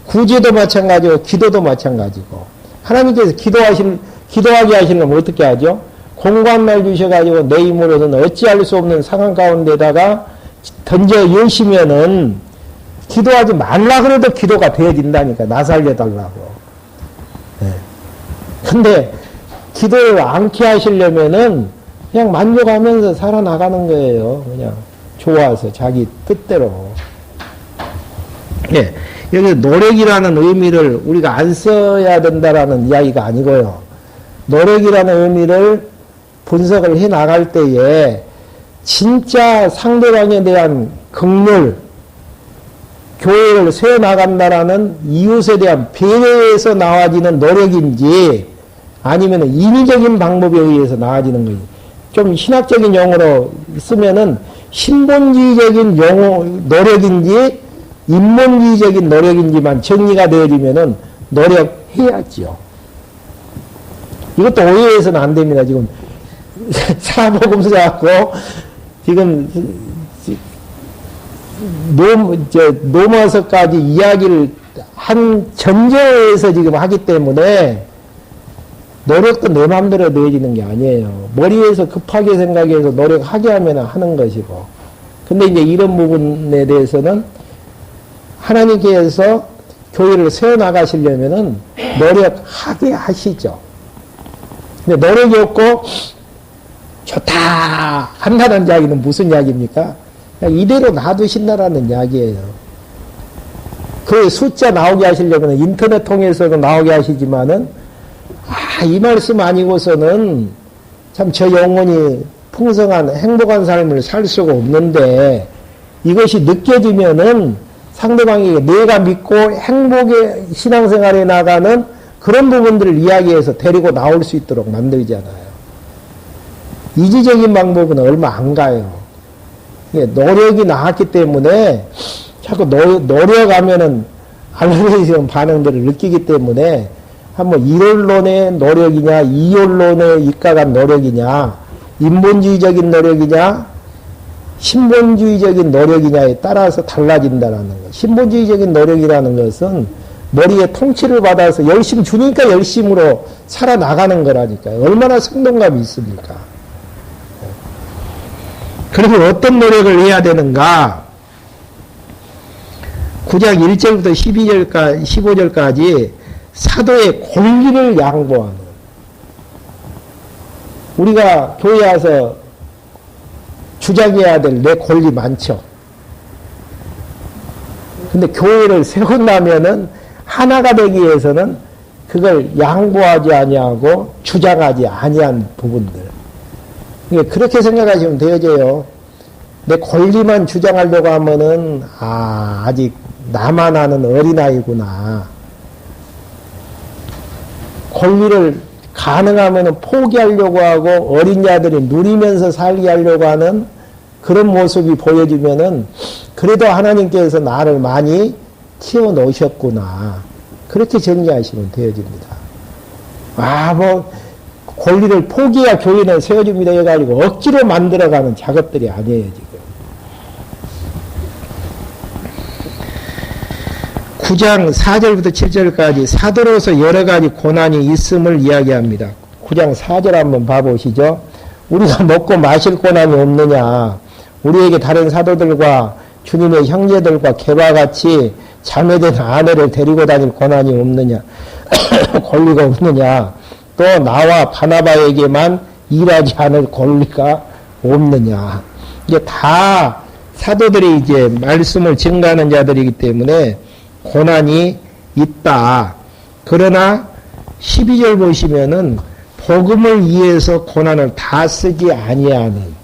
Speaker 1: 구제도 마찬가지고 기도도 마찬가지고 하나님께서 기도하게 하시려면 어떻게 하죠? 공관날 주셔가지고 내 힘으로는 어찌할 수 없는 상황 가운데다가 던져 여시면은 기도하지 말라 그래도 기도가 되어진다니까. 나 살려달라고. 네. 근데 기도를 않게 하시려면은 그냥 만족하면서 살아나가는 거예요. 그냥 좋아서 자기 뜻대로. 예. 여기 노력이라는 의미를 우리가 안 써야 된다라는 이야기가 아니고요. 노력이라는 의미를 분석을 해 나갈 때에 진짜 상대방에 대한 긍휼, 교회를 세워 나간다라는 이웃에 대한 배려에서 나와지는 노력인지 아니면 인위적인 방법에 의해서 나와지는 거지. 좀 신학적인 용어로 쓰면은 신본주의적인 노력인지 인본주의적인 노력인지만 정리가 되어지면은 노력해야죠. 이것도 오해해서는 안 됩니다. 지금 사복음서하고 지금 넘어서까지 이야기를 한 전제에서 지금 하기 때문에 노력도 내 마음대로 내어지는 게 아니에요. 머리에서 급하게 생각해서 노력하게 하면 하는 것이고. 근데 이제 이런 부분에 대해서는 하나님께서 교회를 세워나가시려면은 노력하게 하시죠. 근데 노력이 없고 좋다 한다는 이야기는 무슨 이야기입니까? 그냥 이대로 놔두신다라는 이야기예요. 그 숫자 나오게 하시려면 인터넷 통해서도 나오게 하시지만은 이 말씀 아니고서는 참 저 영혼이 풍성한 행복한 삶을 살 수가 없는데 이것이 느껴지면은 상대방에게 내가 믿고 행복의 신앙생활에 나가는 그런 부분들을 이야기해서 데리고 나올 수 있도록 만들잖아요. 이지적인 방법은 얼마 안 가요. 노력이 나왔기 때문에 자꾸 노력하면은 알레르기성 반응들을 느끼기 때문에 한번 일원론의 노력이냐, 이원론에 입각한 노력이냐, 인본주의적인 노력이냐, 신본주의적인 노력이냐에 따라서 달라진다라는 것. 신본주의적인 노력이라는 것은 머리에 통치를 받아서 열심 주니까 열심으로 살아나가는 거라니까요. 얼마나 생동감이 있습니까? 그러면 어떤 노력을 해야 되는가? 9장 1절부터 15절까지 사도의 권리를 양보하는. 우리가 교회 와서 주장해야 될 내 권리 많죠. 근데 교회를 세운다면은 하나가 되기 위해서는 그걸 양보하지 아니하고 주장하지 아니한 부분들. 그렇게 생각하시면 되어져요. 내 권리만 주장하려고 하면은 아직 나만 아는 어린아이구나. 권리를 가능하면 포기하려고 하고 어린 자들이 누리면서 살게 하려고 하는 그런 모습이 보여지면은 그래도 하나님께서 나를 많이 키워놓으셨구나. 그렇게 정리하시면 되어집니다. 권리를 포기해야 교회는 세워집니다 해가지고 억지로 만들어가는 작업들이 아니에요, 지금. 9장 4절부터 7절까지 사도로서 여러 가지 고난이 있음을 이야기합니다. 9장 4절 한번 봐보시죠. 우리가 먹고 마실 고난이 없느냐. 우리에게 다른 사도들과 주님의 형제들과 개바같이 자매된 아내를 데리고 다닐 고난이 없느냐. 권리가 없느냐. 또 나와 바나바에게만 일하지 않을 권리가 없느냐. 이게 다 사도들이 이제 말씀을 증가하는 자들이기 때문에 고난이 있다. 그러나 12절 보시면은 복음을 위해서 고난을 다 쓰지 아니하는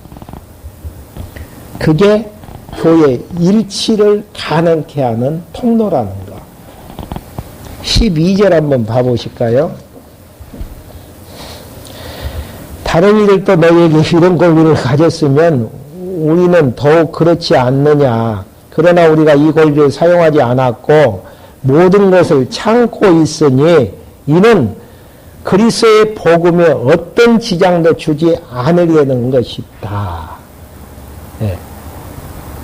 Speaker 1: 그게 교회 일치를 가능케 하는 통로라는 거. 12절 한번 봐보실까요? 다른 이들도 너희에게 이런 권리를 가졌으면 우리는 더욱 그렇지 않느냐. 그러나 우리가 이 권리를 사용하지 않았고 모든 것을 참고 있으니 이는 그리스도의 복음에 어떤 지장도 주지 않으려는 것이다. 네.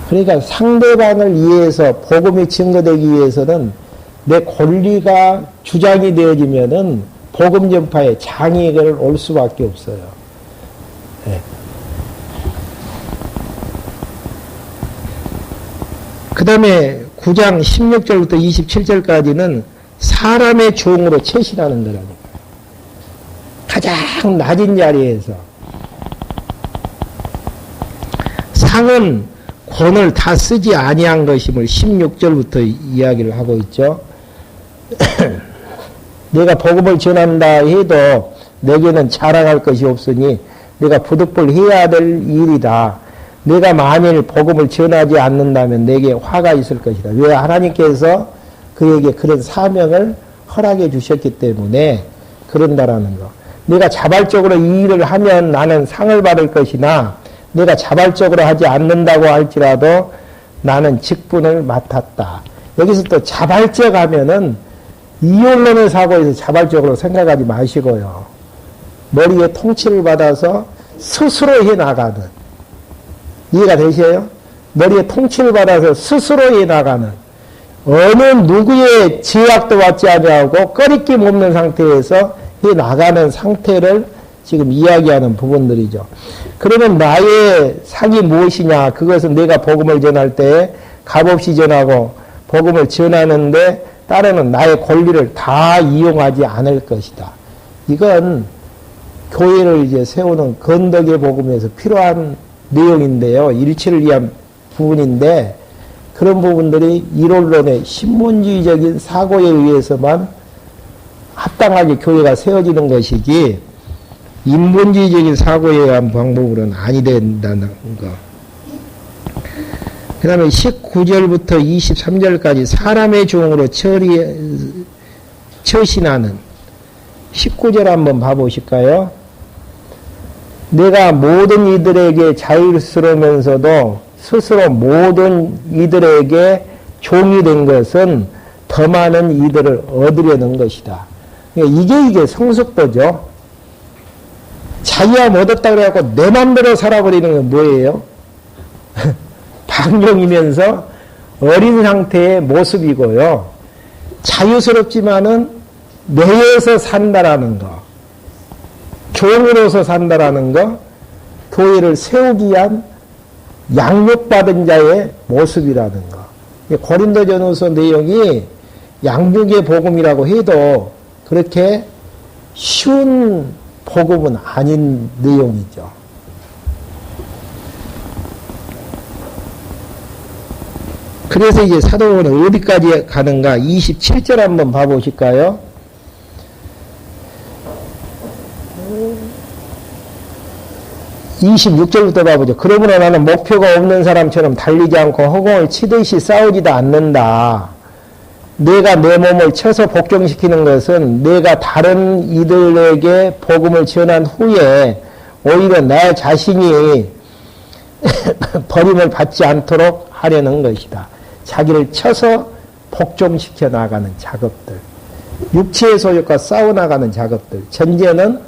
Speaker 1: 그러니까 상대방을 위해서 복음이 증거되기 위해서는 내 권리가 주장이 되어지면은 복음 전파에 장애가 올 수밖에 없어요. 그 다음에 9장 16절부터 27절까지는 사람의 종으로 채신하는 거라니까. 가장 낮은 자리에서. 상은 권을 다 쓰지 아니한 것임을 16절부터 이야기를 하고 있죠. 내가 복음을 전한다 해도 내게는 자랑할 것이 없으니 내가 부득불 해야 될 일이다. 내가 만일 복음을 전하지 않는다면 내게 화가 있을 것이다. 왜? 하나님께서 그에게 그런 사명을 허락해 주셨기 때문에 그런다라는 거. 내가 자발적으로 이 일을 하면 나는 상을 받을 것이나 내가 자발적으로 하지 않는다고 할지라도 나는 직분을 맡았다. 여기서 또 자발적 하면은 이혼론의 사고에서 자발적으로 생각하지 마시고요. 머리에 통치를 받아서 스스로 해나가는. 이해가 되셔요? 머리에 통치를 받아서 스스로 해나가는. 어느 누구의 제약도 받지 아니하고 꺼리낌 없는 상태에서 해나가는 상태를 지금 이야기하는 부분들이죠. 그러면 나의 상이 무엇이냐? 그것은 내가 복음을 전할 때 값없이 전하고 복음을 전하는데 따르는 나의 권리를 다 이용하지 않을 것이다. 이건 교회를 이제 세우는 건덕의 복음에서 필요한 내용인데요. 일치를 위한 부분인데 그런 부분들이 일원론의 신문주의적인 사고에 의해서만 합당하게 교회가 세워지는 것이지 인본주의적인 사고에 의한 방법으로는 아니 된다는 거. 그 다음에 19절부터 23절까지 사람의 종으로 처신하는 19절 한번 봐보실까요? 내가 모든 이들에게 자유스러우면서도 스스로 모든 이들에게 종이 된 것은 더 많은 이들을 얻으려는 것이다. 이게 성숙도죠. 자기가 얻었다 그래갖고 내 맘대로 살아버리는 건 뭐예요? 방종이면서 어린 상태의 모습이고요. 자유스럽지만은 내에서 산다라는 거, 종으로서 산다라는 거, 교회를 세우기 위한 양육받은 자의 모습이라는 거. 고린도전후서 내용이 양육의 복음이라고 해도 그렇게 쉬운 복음은 아닌 내용이죠. 그래서 이제 사도는 어디까지 가는가? 27절 한번 봐보실까요? (26절부터) 봐보죠. 그러므로 나는 목표가 없는 사람처럼 달리지 않고 허공을 치듯이 싸우지도 않는다. 내가 내 몸을 쳐서 복종시키는 것은 내가 다른 이들에게 복음을 전한 후에 오히려 나 자신이 버림을 받지 않도록 하려는 것이다. 자기를 쳐서 복종시켜 나가는 작업들, 육체의 소욕과 싸워나가는 작업들, 전제는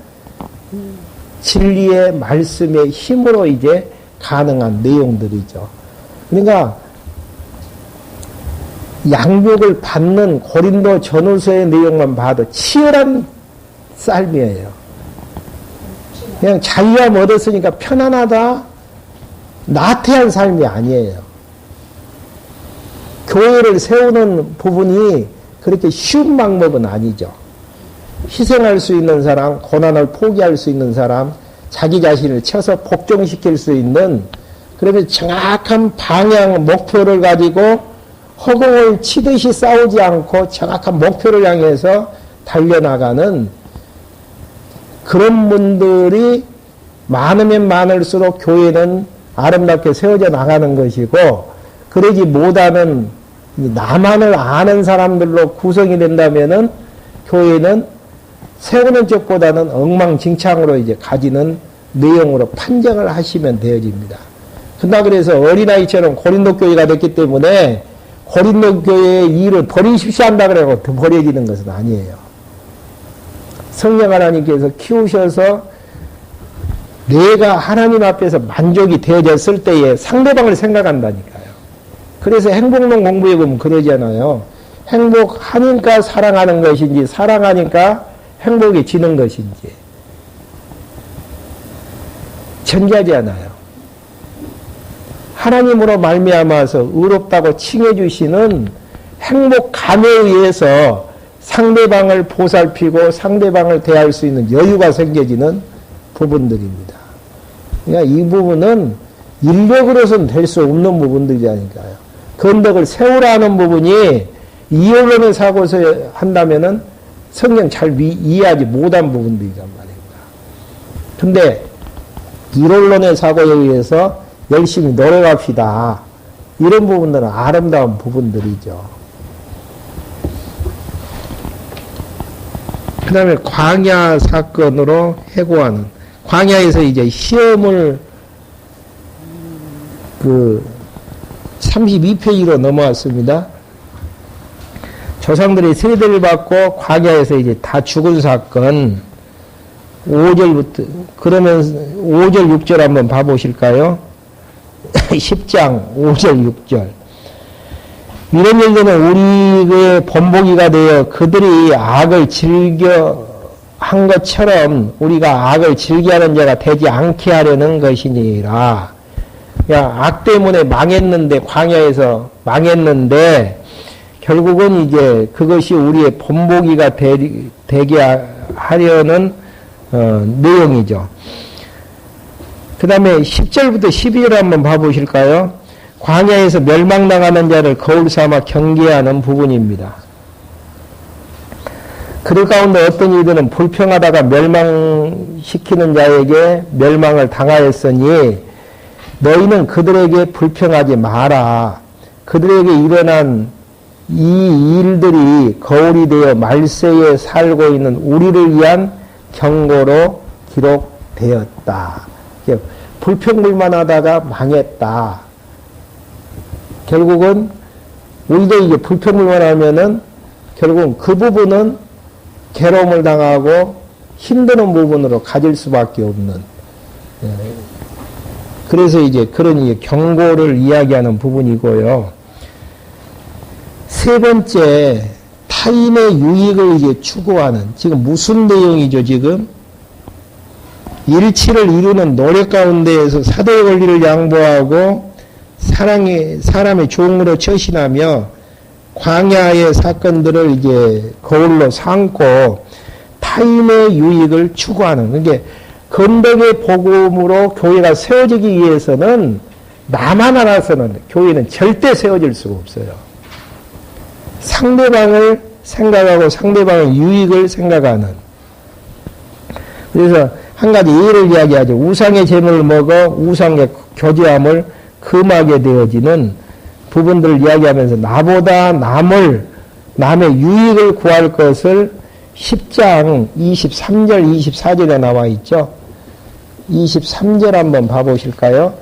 Speaker 1: 진리의 말씀의 힘으로 이제 가능한 내용들이죠. 그러니까 양육을 받는 고린도 전후서의 내용만 봐도 치열한 삶이에요. 그냥 자기가 얻었으니까 편안하다, 나태한 삶이 아니에요. 교회를 세우는 부분이 그렇게 쉬운 방법은 아니죠. 희생할 수 있는 사람, 고난을 포기할 수 있는 사람, 자기 자신을 쳐서 복종시킬 수 있는, 그러면 정확한 방향, 목표를 가지고 허공을 치듯이 싸우지 않고 정확한 목표를 향해서 달려나가는 그런 분들이 많으면 많을수록 교회는 아름답게 세워져 나가는 것이고, 그러지 못하는 나만을 아는 사람들로 구성이 된다면은 교회는 세우는 쪽보다는 엉망진창으로 이제 가지는 내용으로 판정을 하시면 되어집니다. 그러나 그래서 어린아이처럼 고린도 교회가 됐기 때문에 고린도 교회의 일을 버리십시오 한다 그래고 더 버려지는 것은 아니에요. 성령 하나님께서 키우셔서 내가 하나님 앞에서 만족이 되어졌을 때에 상대방을 생각한다니까요. 그래서 행복론 공부해 보면 그러잖아요. 행복하니까 사랑하는 것인지 사랑하니까 행복해지는 것인지 전자잖아요. 하나님으로 말미암아서 의롭다고 칭해 주시는 행복감에 의해서 상대방을 보살피고 상대방을 대할 수 있는 여유가 생겨지는 부분들입니다. 그러니까 이 부분은 인력으로서는 될 수 없는 부분들이니까요. 건덕을 세우라는 부분이 이원론의 사고서 한다면은 성경 잘 이해하지 못한 부분들이란 말입니다. 근데 이론론의 사고에 의해서 열심히 노력합시다. 이런 부분들은 아름다운 부분들이죠. 그 다음에 광야 사건으로 해고하는, 광야에서 이제 시험을 32페이지로 넘어왔습니다. 조상들이 세대를 받고 광야에서 이제 다 죽은 사건, 5절부터, 그러면 5절, 6절 한번 봐보실까요? 10장 5절, 6절. 이런 일들은 우리의 본보기가 되어 그들이 악을 즐겨 한 것처럼 우리가 악을 즐겨하는 자가 되지 않게 하려는 것이니라. 악 때문에 망했는데, 광야에서 망했는데, 결국은 이제 그것이 우리의 본보기가 되게 하려는 내용이죠. 그 다음에 10절부터 12절 한번 봐보실까요? 광야에서 멸망당하는 자를 거울 삼아 경계하는 부분입니다. 그들 가운데 어떤 이들은 불평하다가 멸망시키는 자에게 멸망을 당하였으니 너희는 그들에게 불평하지 마라. 그들에게 일어난 이 일들이 거울이 되어 말세에 살고 있는 우리를 위한 경고로 기록되었다. 불평불만하다가 망했다. 결국은 우리도 이제 불평불만하면은 결국은 그 부분은 괴로움을 당하고 힘드는 부분으로 가질 수밖에 없는. 그래서 이제 그런 이제 경고를 이야기하는 부분이고요. 세 번째, 타인의 유익을 이제 추구하는, 지금 무슨 내용이죠, 지금? 일치를 이루는 노력 가운데에서 사대의 권리를 양보하고 사람의 종으로 처신하며 광야의 사건들을 이제 거울로 삼고 타인의 유익을 추구하는, 그게 건덕의 복음으로 교회가 세워지기 위해서는 나만 알아서는 교회는 절대 세워질 수가 없어요. 상대방을 생각하고 상대방의 유익을 생각하는. 그래서 한 가지 예를 이야기하죠. 우상의 재물을 먹어 우상의 교제함을 금하게 되어지는 부분들을 이야기하면서 나보다 남의 유익을 구할 것을 10장 23절, 24절에 나와 있죠. 23절 한번 봐보실까요?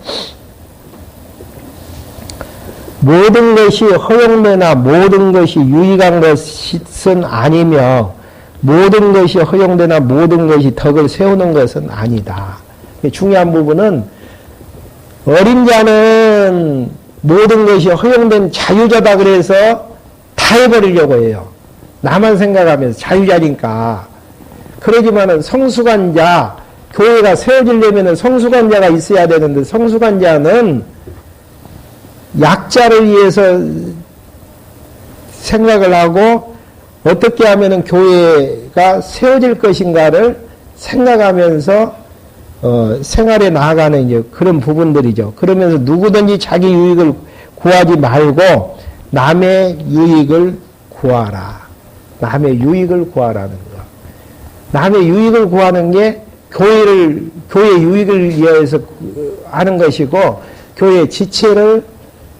Speaker 1: 모든 것이 허용되나 모든 것이 유익한 것은 아니며 모든 것이 허용되나 모든 것이 덕을 세우는 것은 아니다. 중요한 부분은 어린 자는 모든 것이 허용된 자유자다 그래서 다 해버리려고 해요. 나만 생각하면서 자유자니까. 그러지만은 성숙한 자, 교회가 세워지려면 성숙한 자가 있어야 되는데 성숙한 자는 약자를 위해서 생각을 하고 어떻게 하면은 교회가 세워질 것인가를 생각하면서 생활에 나아가는 이제 그런 부분들이죠. 그러면서 누구든지 자기 유익을 구하지 말고 남의 유익을 구하라. 남의 유익을 구하라는 거. 남의 유익을 구하는 게 교회 유익을 위해서 하는 것이고 교회 지체를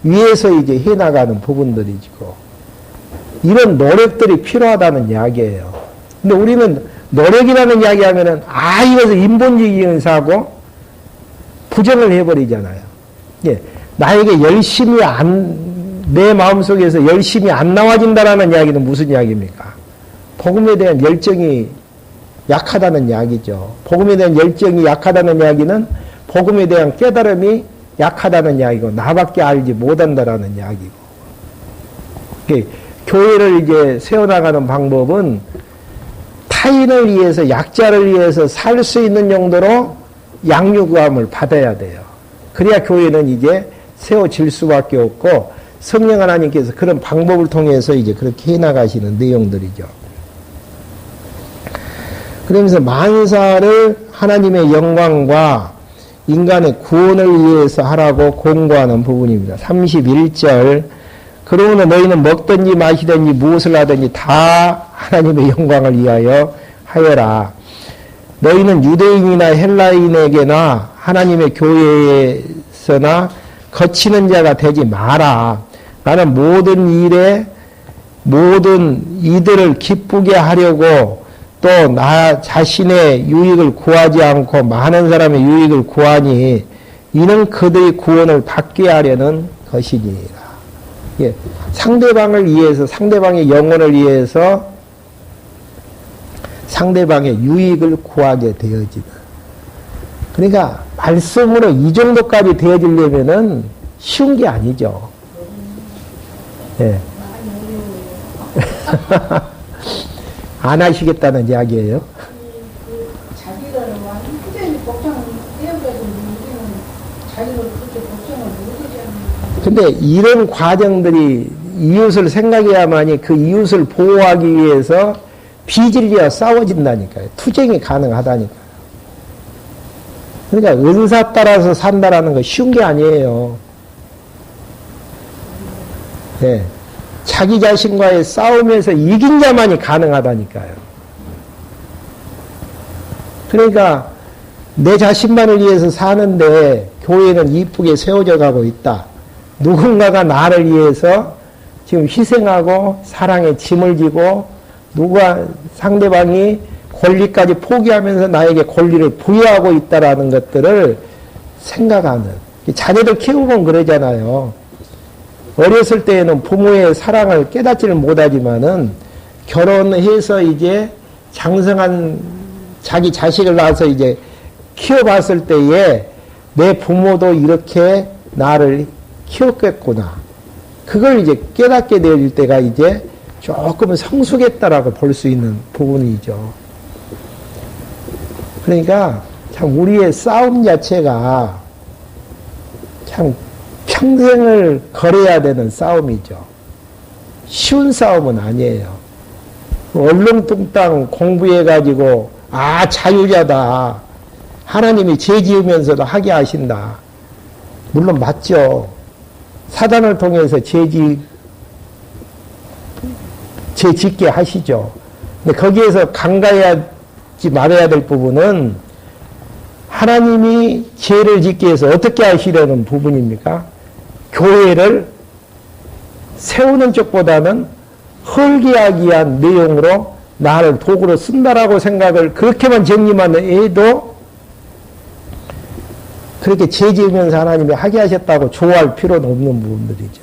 Speaker 1: 위해서 이제 해나가는 부분들이고 이런 노력들이 필요하다는 이야기예요. 근데 우리는 노력이라는 이야기 하면은 이것은 인본주의 사고 부정을 해버리잖아요. 예, 나에게 열심히 내 마음속에서 열심히 안 나와진다라는 이야기는 무슨 이야기입니까? 복음에 대한 열정이 약하다는 이야기죠. 복음에 대한 열정이 약하다는 이야기는 복음에 대한 깨달음이 약하다는 이야기고 나밖에 알지 못한다라는 이야기고. 교회를 이제 세워나가는 방법은 타인을 위해서 약자를 위해서 살 수 있는 정도로 양육감을 받아야 돼요. 그래야 교회는 이제 세워질 수밖에 없고 성령 하나님께서 그런 방법을 통해서 이제 그렇게 해나가시는 내용들이죠. 그러면서 만사를 하나님의 영광과 인간의 구원을 위해서 하라고 공고하는 부분입니다. 31절 그러므로 너희는 먹든지 마시든지 무엇을 하든지 다 하나님의 영광을 위하여 하여라. 너희는 유대인이나 헬라인에게나 하나님의 교회에서나 거치는 자가 되지 마라. 나는 모든 이들을 기쁘게 하려고 또 나 자신의 유익을 구하지 않고 많은 사람의 유익을 구하니 이는 그들의 구원을 받게 하려는 것이니라. 예, 상대방을 위해서 상대방의 영혼을 위해서 상대방의 유익을 구하게 되어지는. 그러니까 말씀으로 이 정도까지 되어지려면은 쉬운 게 아니죠. 예. 안 하시겠다는 이야기예요.
Speaker 2: 자기가 완전히 복장을 떼어가지고 우리는 자기가 그렇게 복장을 못하지 않는.
Speaker 1: 근데 이런 과정들이 이웃을 생각해야만이 그 이웃을 보호하기 위해서 비질리와 싸워진다니까요. 투쟁이 가능하다니까요. 그러니까 은사 따라서 산다라는 거 쉬운 게 아니에요. 네. 자기 자신과의 싸움에서 이긴 자만이 가능하다니까요. 그러니까 내 자신만을 위해서 사는데 교회는 이쁘게 세워져 가고 있다. 누군가가 나를 위해서 지금 희생하고 사랑에 짐을 지고 누가 상대방이 권리까지 포기하면서 나에게 권리를 부여하고 있다라는 것들을 생각하는. 자녀들 키우면 그러잖아요. 어렸을 때에는 부모의 사랑을 깨닫지를 못하지만은 결혼해서 이제 장성한 자기 자식을 낳아서 이제 키워봤을 때에 내 부모도 이렇게 나를 키웠겠구나. 그걸 이제 깨닫게 될 때가 이제 조금은 성숙했다라고 볼 수 있는 부분이죠. 그러니까 참 우리의 싸움 자체가 참 평생을 걸어야 되는 싸움이죠. 쉬운 싸움은 아니에요. 얼렁뚱땅 공부해가지고 자유자다. 하나님이 죄 지으면서도 하게 하신다. 물론 맞죠. 사단을 통해서 죄 짓게 하시죠. 근데 거기에서 간과하지 말아야 될 부분은 하나님이 죄를 짓기 위해서 어떻게 하시려는 부분입니까? 교회를 세우는 쪽보다는 헐기하기 위한 내용으로 나를 도구로 쓴다라고 생각을 그렇게만 정리만 해도 그렇게 죄 지으면서 하나님이 하게 하셨다고 좋아할 필요는 없는 부분들이죠.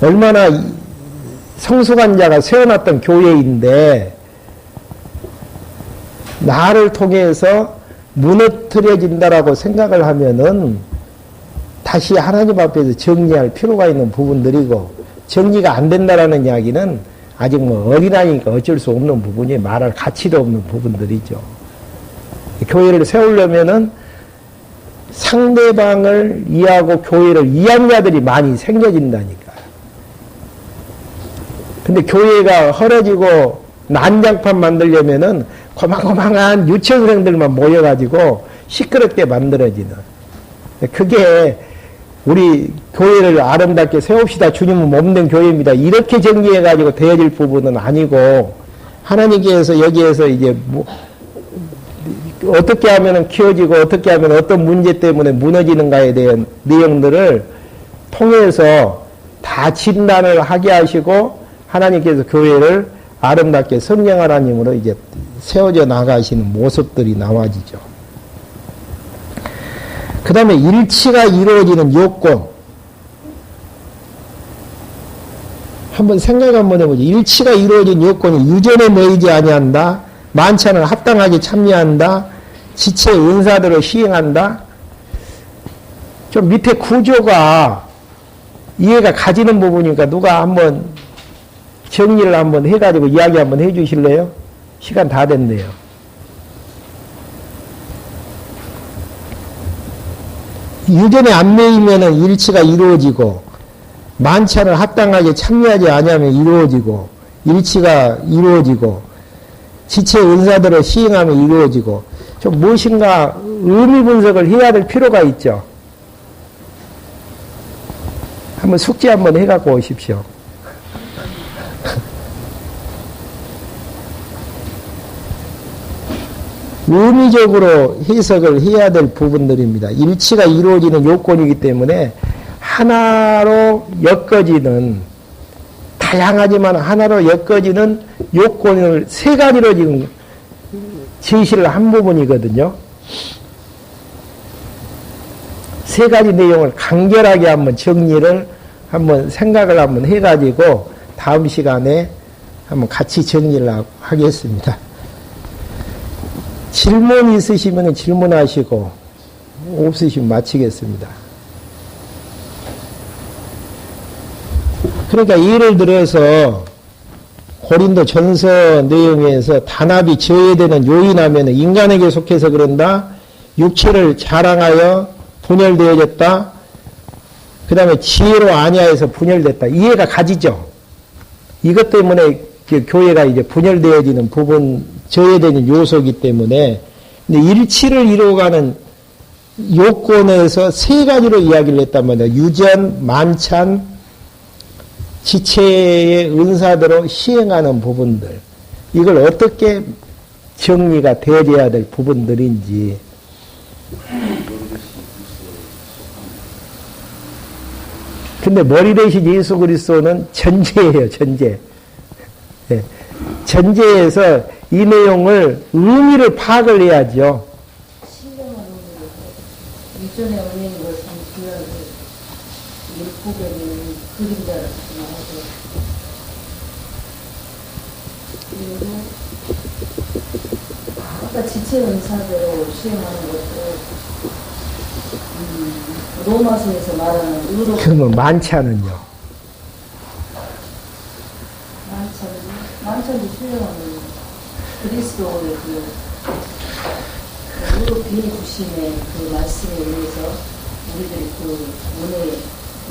Speaker 1: 얼마나 성숙한 자가 세워놨던 교회인데 나를 통해서 무너뜨려진다라고 생각을 하면은 다시 하나님 앞에서 정리할 필요가 있는 부분들이고 정리가 안 된다라는 이야기는 아직 뭐 어린아이니까 어쩔 수 없는 부분이 말할 가치도 없는 부분들이죠. 교회를 세우려면은 상대방을 이해하고 교회를 이해한 자들이 많이 생겨진다니까요. 근데 교회가 헐어지고 난장판 만들려면은 고만고만한 유치원생들만 모여가지고 시끄럽게 만들어지는. 그게 우리 교회를 아름답게 세웁시다. 주님은 몸된 교회입니다. 이렇게 정리해가지고 되어질 부분은 아니고 하나님께서 여기에서 이제 어떻게 하면 키워지고 어떻게 하면 어떤 문제 때문에 무너지는가에 대한 내용들을 통해서 다 진단을 하게 하시고 하나님께서 교회를 아름답게 성령 하나님으로 이제 세워져 나가시는 모습들이 나와지죠. 그 다음에 일치가 이루어지는 요건. 한번 생각 한번 해보죠. 일치가 이루어진 요건이 유전에 매이지 아니한다. 만찬을 합당하게 참여한다. 지체 은사들을 시행한다. 좀 밑에 구조가 이해가 가지는 부분이니까 누가 한번 정리를 한번 해가지고 이야기 한번 해 주실래요? 시간 다 됐네요. 유전에 안 매이면은 일치가 이루어지고, 만찬을 합당하게 참여하지 아니하면 이루어지고, 일치가 이루어지고, 지체 은사대로 시행하면 이루어지고, 좀 무엇인가 의미 분석을 해야 될 필요가 있죠. 한번 숙제 한번 해갖고 오십시오. 의미적으로 해석을 해야 될 부분들입니다. 일치가 이루어지는 요건이기 때문에 하나로 엮어지는, 다양하지만 하나로 엮어지는 요건을 세 가지로 지금 제시를 한 부분이거든요. 세 가지 내용을 간결하게 한번 정리를 한번 생각을 한번 해가지고 다음 시간에 한번 같이 정리를 하겠습니다. 질문 있으시면 질문하시고 없으시면 마치겠습니다. 그러니까 예를 들어서 고린도 전서 내용에서 단합이 저해되는 요인하면 인간에게 속해서 그런다, 육체를 자랑하여 분열되어졌다, 그 다음에 지혜로 아니하여서 분열됐다. 이해가 가지죠. 이것 때문에 교회가 이제 분열되어지는 부분, 저해되는 요소이기 때문에, 근데 일치를 이루어가는 요건에서 세 가지로 이야기를 했단 말이에요. 유전, 만찬, 지체의 은사대로 시행하는 부분들. 이걸 어떻게 정리가 되어져야 될 부분들인지. 근데 머리 대신 예수 그리스도는 전제예요, 전제. 네. 전제에서 이 내용을 의미를 파악을 해야죠.
Speaker 2: 신령한 의미로 유전의 은행인 걸 상주하고 일국에는 그림자를 나오고, 그리고 아까 지체 은사대로 시행하는 것도 로마서에서 말하는 의로.
Speaker 1: 그러면 만찬은요?
Speaker 2: 만찬도 수행하는 그리스도의 그 의로 비해 주심의 그 말씀에 의해서 우리들이 그 은혜의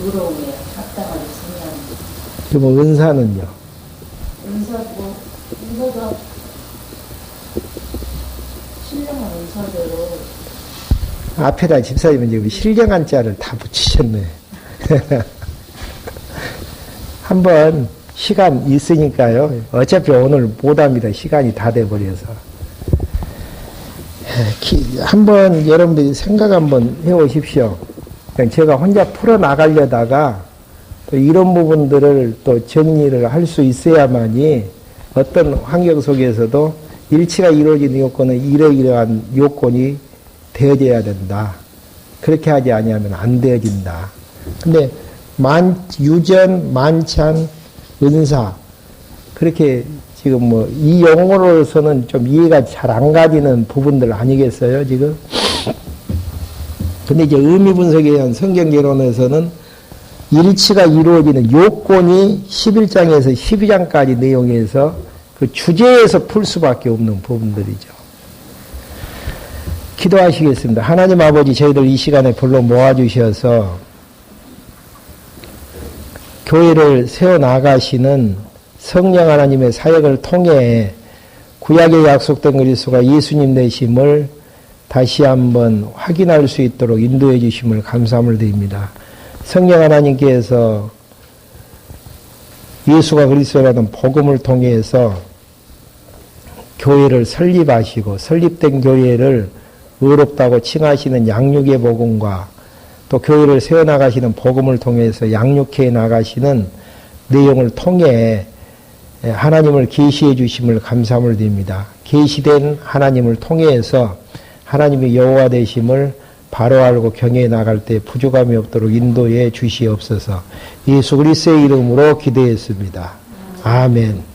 Speaker 2: 의로움에 합당하게 승리합니다.
Speaker 1: 그러면 은사는요?
Speaker 2: 은사가 신령한 은사대로.
Speaker 1: 앞에다 집사님은 지금 신령한 자를 다 붙이셨네. 한번 시간 있으니까요. 어차피 오늘 못합니다. 시간이 다 돼버려서. 한번 여러분들이 생각 한번 해오십시오. 그냥 제가 혼자 풀어나가려다가 또 이런 부분들을 또 정리를 할 수 있어야만이 어떤 환경 속에서도 일치가 이루어지는 요건은 이러이러한 요건이 되어져야 된다. 그렇게 하지 아니하면 안 되어진다. 근데 유전, 만찬, 은사, 그렇게 지금 뭐 이 용어로서는 좀 이해가 잘 안 가지는 부분들 아니겠어요, 지금? 근데 이제 의미 분석에 의한 성경 개론에서는 일치가 이루어지는 요건이 11장에서 12장까지 내용에서 그 주제에서 풀 수밖에 없는 부분들이죠. 기도하시겠습니다. 하나님 아버지, 저희들 이 시간에 불러 모아주셔서 교회를 세워나가시는 성령 하나님의 사역을 통해 구약에 약속된 그리스도가 예수님 되심을 다시 한번 확인할 수 있도록 인도해 주심을 감사함을 드립니다. 성령 하나님께서 예수가 그리스도라는 복음을 통해서 교회를 설립하시고 설립된 교회를 의롭다고 칭하시는 양육의 복음과 또 교회를 세워나가시는 복음을 통해서 양육해 나가시는 내용을 통해 하나님을 계시해 주심을 감사함을 드립니다. 계시된 하나님을 통해서 하나님의 여호와 되심을 바로 알고 경외해 나갈 때 부족함이 없도록 인도해 주시옵소서. 예수 그리스도의 이름으로 기도했습니다. 아멘.